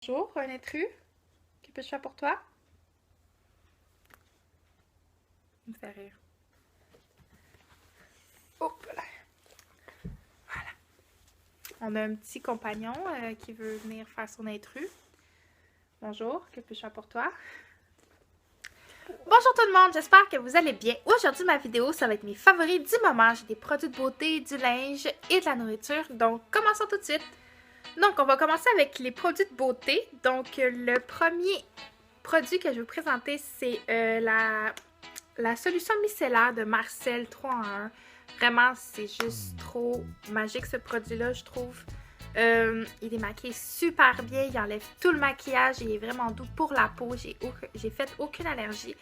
Bonjour, un intrus. Que peux-je faire pour toi? Il me fait rire. Hop là. Voilà. On a un petit compagnon qui veut venir faire son intrus. Bonjour, que puis-je faire pour toi? Bonjour tout le monde, j'espère que vous allez bien. Aujourd'hui, ma vidéo, ça va être mes favoris du moment. J'ai des produits de beauté, du linge et de la nourriture. Donc, commençons tout de suite. Donc, on va commencer avec les produits de beauté. Donc, le premier produit que je vais vous présenter, c'est la solution micellaire de Marcel 3 en 1. Vraiment, c'est juste trop magique ce produit-là, je trouve. Il démaquille super bien, il enlève tout le maquillage, il est vraiment doux pour la peau. J'ai fait aucune allergie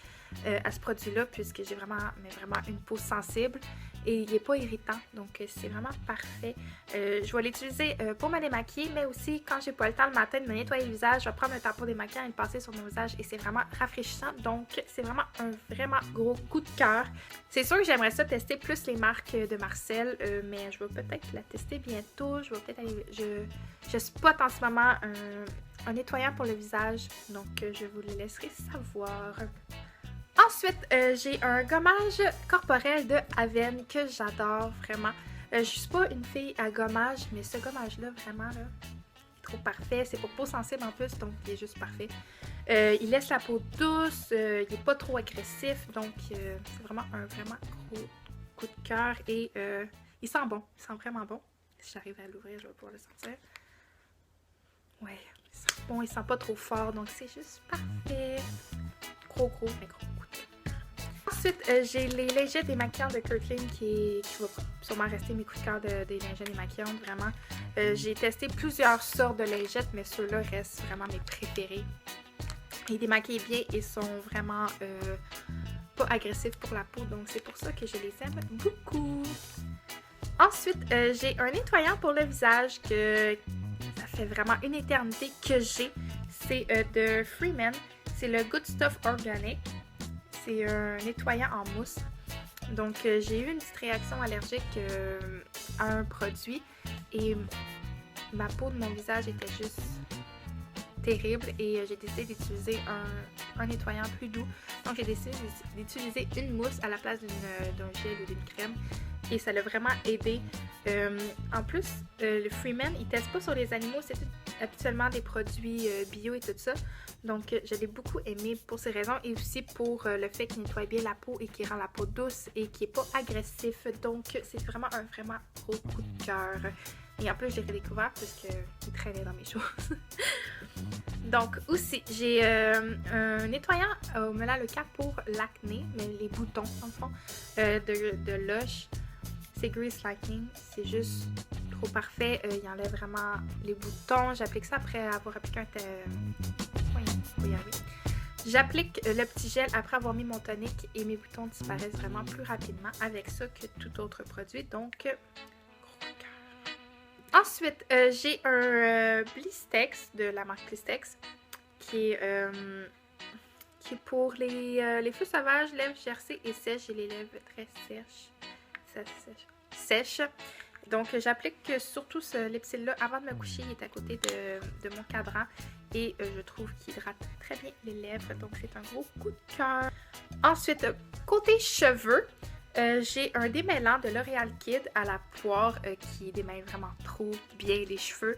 à ce produit-là puisque j'ai vraiment une peau sensible et il n'est pas irritant, donc c'est vraiment parfait. Je vais l'utiliser pour me démaquiller, mais aussi quand j'ai pas le temps le matin de me nettoyer le visage, je vais prendre un tampon démaquillant et le passer sur mon visage et c'est vraiment rafraîchissant, donc c'est vraiment un gros coup de cœur. C'est sûr que j'aimerais ça tester plus les marques de Marcel, mais je vais peut-être la tester bientôt. Je vais peut-être aller... Je spot en ce moment un nettoyant pour le visage, donc je vous le laisserai savoir. Ensuite, j'ai un gommage corporel de Avène que j'adore vraiment. Je suis pas une fille à gommage, mais ce gommage-là, vraiment, là, trop parfait. C'est pour peau sensible en plus, donc il est juste parfait. Il laisse la peau douce, il n'est pas trop agressif, donc c'est vraiment un gros coup de cœur. Et il sent bon, il sent vraiment bon. Si j'arrive à l'ouvrir, je vais pouvoir le sentir. Ouais, il sent bon, il sent pas trop fort, donc c'est juste parfait. Gros coup de cœur. Ensuite, j'ai les lingettes démaquillantes de Kirkland qui va sûrement rester mes coups de cœur des lingettes démaquillantes, vraiment. J'ai testé plusieurs sortes de lingettes, mais ceux-là restent vraiment mes préférés. Ils démaquillent bien et sont vraiment pas agressifs pour la peau, donc c'est pour ça que je les aime beaucoup. Ensuite, j'ai un nettoyant pour le visage que ça fait vraiment une éternité que j'ai. C'est de Freeman. C'est le Good Stuff Organic. C'est un nettoyant en mousse. Donc, j'ai eu une petite réaction allergique à un produit et ma peau de mon visage était juste terrible et j'ai décidé d'utiliser un nettoyant plus doux. Donc, j'ai décidé d'utiliser une mousse à la place d'un gel ou d'une crème et ça l'a vraiment aidé. En plus, le Freeman, il ne teste pas sur les animaux, c'est habituellement des produits bio et tout ça. Donc, je l'ai beaucoup aimé pour ces raisons et aussi pour le fait qu'il nettoie bien la peau et qu'il rend la peau douce et qu'il n'est pas agressif. Donc, c'est vraiment un gros coup de cœur. Et en plus, j'ai redécouvert parce qu'il traînait dans mes choses. Donc, aussi, j'ai un nettoyant au Melaleuca pour l'acné, mais les boutons, en fond, de Lush. C'est Grease Lightning, c'est juste trop parfait. Il enlève vraiment les boutons. J'applique ça après avoir appliqué J'applique le petit gel après avoir mis mon tonique et mes boutons disparaissent vraiment plus rapidement avec ça que tout autre produit. Donc, gros cœur. Ensuite, j'ai un Blistex de la marque Blistex qui est pour les feux sauvages, lèvres gercées et sèches. J'ai les lèvres très sèches. Donc, j'applique surtout ce lipsil-là avant de me coucher. Il est à côté de mon cadran et je trouve qu'il hydrate très bien les lèvres. Donc, c'est un gros coup de cœur. Ensuite, côté cheveux, j'ai un démêlant de L'Oréal Kid à la poire qui démêle vraiment trop bien les cheveux.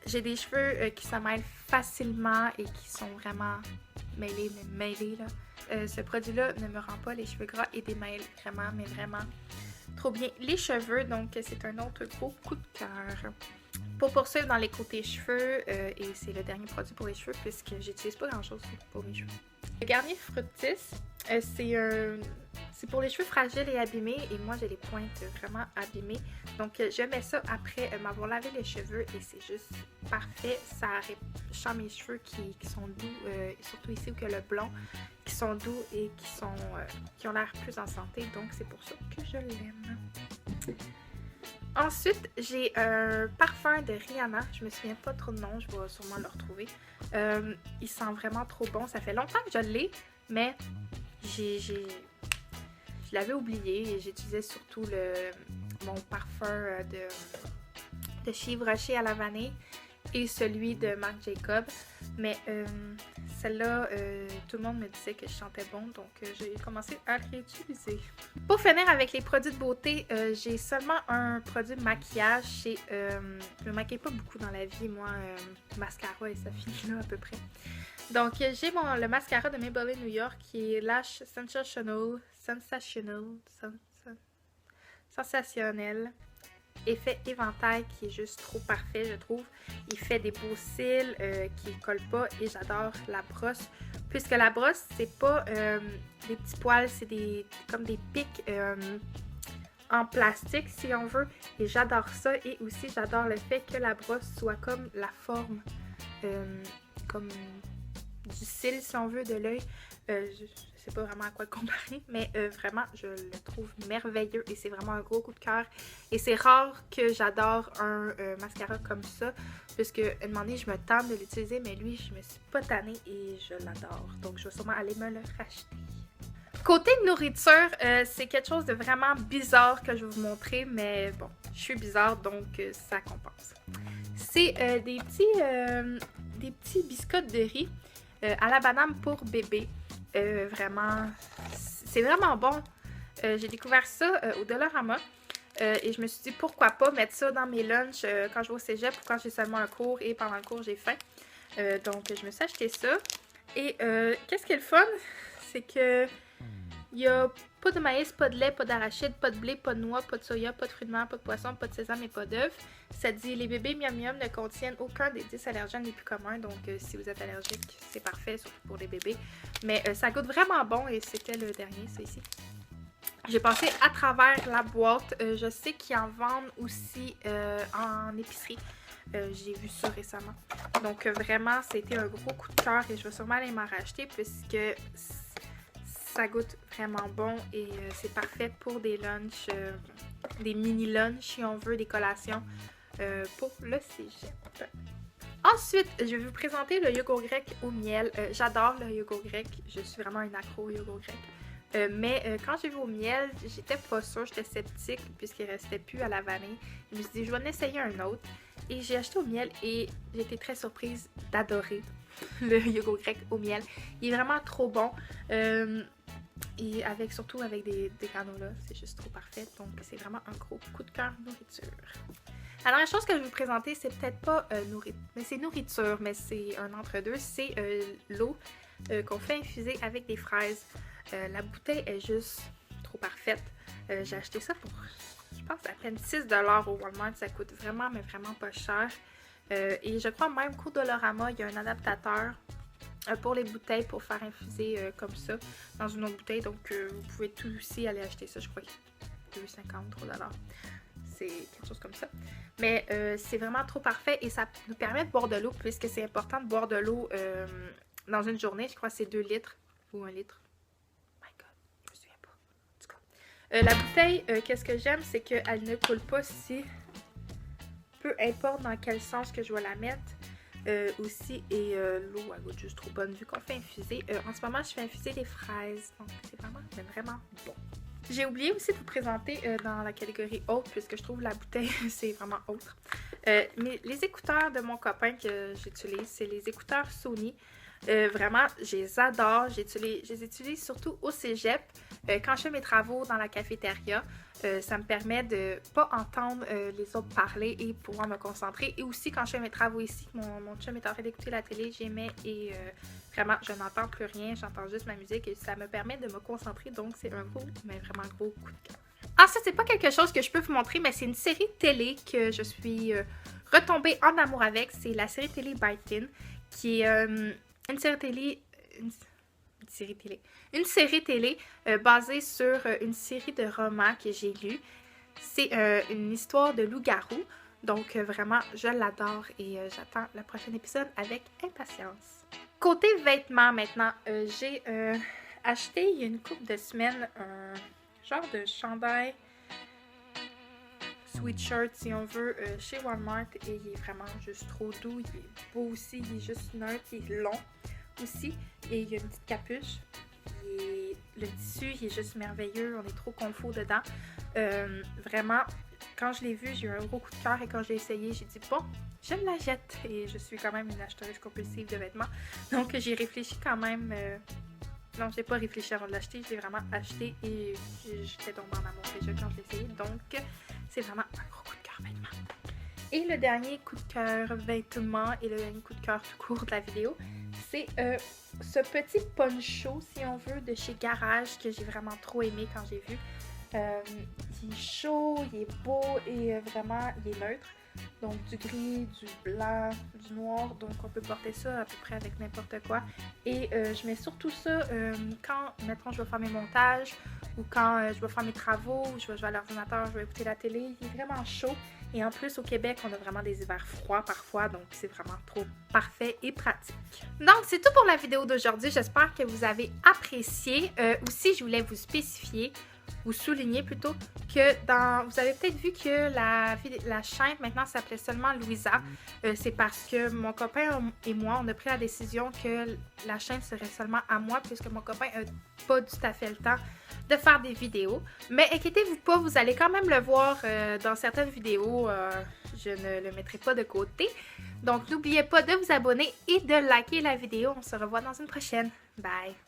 J'ai des cheveux qui se mêlent facilement et qui sont vraiment mêlés là. Ce produit-là ne me rend pas les cheveux gras et démêle vraiment trop bien les cheveux, donc c'est un autre gros coup de cœur. Pour poursuivre dans les côtés cheveux, et c'est le dernier produit pour les cheveux puisque j'utilise pas grand chose pour mes cheveux. Le Garnier Fructis, c'est pour les cheveux fragiles et abîmés et moi j'ai les pointes vraiment abîmées. Donc je mets ça après m'avoir lavé les cheveux et c'est juste parfait. Ça répare mes cheveux qui sont doux, surtout ici où il y a le blond, qui sont doux et qui ont l'air plus en santé. Donc c'est pour ça que je l'aime. Ensuite, j'ai un parfum de Rihanna. Je me souviens pas trop de nom, je vais sûrement le retrouver. Il sent vraiment trop bon. Ça fait longtemps que je l'ai, mais je l'avais oublié et j'utilisais surtout mon parfum de Chive Rocher à la vanille. et celui de Marc Jacob. Mais celle-là, tout le monde me disait que je sentais bon, donc j'ai commencé à le réutiliser. Pour finir avec les produits de beauté, j'ai seulement un produit de maquillage. Je me maquille pas beaucoup dans la vie, moi, mascara et ça finit là à peu près. Donc j'ai le mascara de Maybelline New York qui est Lash Sensationnel. Effet éventail qui est juste trop parfait, je trouve. Il fait des beaux cils qui ne collent pas et j'adore la brosse. Puisque la brosse, c'est pas des petits poils, c'est comme des pics en plastique si on veut. Et j'adore ça. Et aussi, j'adore le fait que la brosse soit comme la forme comme du cil, si on veut, de l'œil. Je sais pas vraiment à quoi le comparer, mais vraiment, je le trouve merveilleux et c'est vraiment un gros coup de cœur. Et c'est rare que j'adore un mascara comme ça, puisque à un moment donné, je me tente de l'utiliser, mais lui, je me suis pas tannée et je l'adore. Donc, je vais sûrement aller me le racheter. Côté nourriture, c'est quelque chose de vraiment bizarre que je vais vous montrer, mais bon, je suis bizarre, donc ça compense. C'est des petits biscottes de riz à la banane pour bébé. Vraiment, c'est vraiment bon. J'ai découvert ça au Dollarama et je me suis dit pourquoi pas mettre ça dans mes lunchs quand je vais au cégep ou quand j'ai seulement un cours et pendant le cours j'ai faim. Donc je me suis acheté ça. Et qu'est-ce qui est le fun? C'est que il n'y a pas de maïs, pas de lait, pas d'arachide, pas de blé, pas de noix, pas de soya, pas de fruits de mer, pas de poisson, pas de sésame et pas d'œufs. Ça dit les bébés miam miam ne contiennent aucun des 10 allergènes les plus communs. Donc si vous êtes allergique, c'est parfait, surtout pour les bébés. Mais ça goûte vraiment bon et c'était le dernier, ça ici. J'ai passé à travers la boîte. Je sais qu'ils en vendent aussi en épicerie. J'ai vu ça récemment. Donc vraiment, c'était un gros coup de cœur et je vais sûrement aller m'en racheter puisque ça goûte vraiment bon et c'est parfait pour des lunchs, des mini-lunchs si on veut, des collations pour le cégep. Ensuite, je vais vous présenter le yogourt grec au miel. J'adore le yogourt grec, je suis vraiment une accro au yogourt grec. Mais quand j'ai vu au miel, j'étais pas sûre, j'étais sceptique puisqu'il restait plus à la vanille. Je me suis dit, je vais en essayer un autre. Et j'ai acheté au miel et j'ai été très surprise d'adorer le yogourt grec au miel. Il est vraiment trop bon. Et surtout avec des granolas, c'est juste trop parfait. Donc c'est vraiment un gros coup de cœur nourriture. La dernière chose que je vais vous présenter, c'est peut-être pas nourriture, mais c'est un entre-deux. C'est l'eau qu'on fait infuser avec des fraises. La bouteille est juste trop parfaite. J'ai acheté ça pour, je pense, à peine 6$ au Walmart. Ça coûte vraiment, mais vraiment pas cher. Et je crois même qu'au Dollarama, il y a un adaptateur pour les bouteilles pour faire infuser comme ça dans une autre bouteille. Donc, vous pouvez tout aussi aller acheter ça. Je crois que c'est 2,50$, 3$. C'est quelque chose comme ça. Mais c'est vraiment trop parfait et ça nous permet de boire de l'eau puisque c'est important de boire de l'eau dans une journée. Je crois que c'est 2 litres ou 1 litre. My God, je me souviens pas. En tout cas. La bouteille, qu'est-ce que j'aime, c'est qu'elle ne coule pas si peu importe dans quel sens que je vais la mettre. Aussi, et l'eau, elle goûte juste trop bonne vu qu'on fait infuser. En ce moment, je fais infuser des fraises, donc c'est vraiment bon. J'ai oublié aussi de vous présenter dans la catégorie autre, puisque je trouve la bouteille, c'est vraiment autre. Mais les écouteurs de mon copain que j'utilise, c'est les écouteurs Sony. Vraiment, je les adore. Je les utilise surtout au cégep. Quand je fais mes travaux dans la cafétéria, ça me permet de ne pas entendre les autres parler et pouvoir me concentrer. Et aussi, quand je fais mes travaux ici, mon chum est en train d'écouter la télé, j'y mets et vraiment, je n'entends plus rien, j'entends juste ma musique et ça me permet de me concentrer. Donc, c'est un gros, mais vraiment gros coup de cœur. Ensuite, c'est pas quelque chose que je peux vous montrer, mais c'est une série télé que je suis retombée en amour avec. C'est la série télé Bite In, qui est une série télé basée sur une série de romans que j'ai lus. C'est une histoire de loup-garou. Donc vraiment, je l'adore et j'attends le prochain épisode avec impatience. Côté vêtements maintenant, j'ai acheté il y a une couple de semaines un genre de chandail sweatshirt si on veut chez Walmart et il est vraiment juste trop doux. Il est beau aussi, il est juste neutre, il est long aussi et il y a une petite capuche. Le tissu, il est juste merveilleux, on est trop confort dedans. Vraiment, quand je l'ai vu, j'ai eu un gros coup de cœur et quand je l'ai essayé, j'ai dit bon, je me la jette et je suis quand même une acheteuse compulsive de vêtements. Donc j'ai réfléchi quand même. Non, j'ai pas réfléchi avant de l'acheter, je l'ai vraiment acheté et j'étais tombée en amour déjà quand je l'ai essayé. Donc c'est vraiment un gros coup de cœur vêtements. Et le dernier coup de cœur vêtements et le dernier coup de cœur tout court de la vidéo, c'est ce petit poncho, si on veut, de chez Garage que j'ai vraiment trop aimé quand j'ai vu. Il est chaud, il est beau et vraiment il est neutre. Donc du gris, du blanc, du noir, donc on peut porter ça à peu près avec n'importe quoi. Et je mets surtout ça quand, mettons, je vais faire mes montages ou quand je vais faire mes travaux, je vais jouer à l'ordinateur, je vais écouter la télé. Il est vraiment chaud. Et en plus, au Québec, on a vraiment des hivers froids parfois, donc c'est vraiment trop parfait et pratique. Donc, c'est tout pour la vidéo d'aujourd'hui. J'espère que vous avez apprécié. Aussi, je voulais vous spécifier, ou souligner plutôt, que vous avez peut-être vu que la chaîne maintenant s'appelait seulement Louisa. C'est parce que mon copain et moi, on a pris la décision que la chaîne serait seulement à moi, puisque mon copain n'a pas tout à fait le temps de faire des vidéos. Mais inquiétez-vous pas, vous allez quand même le voir dans certaines vidéos. Je ne le mettrai pas de côté. Donc n'oubliez pas de vous abonner et de liker la vidéo. On se revoit dans une prochaine. Bye!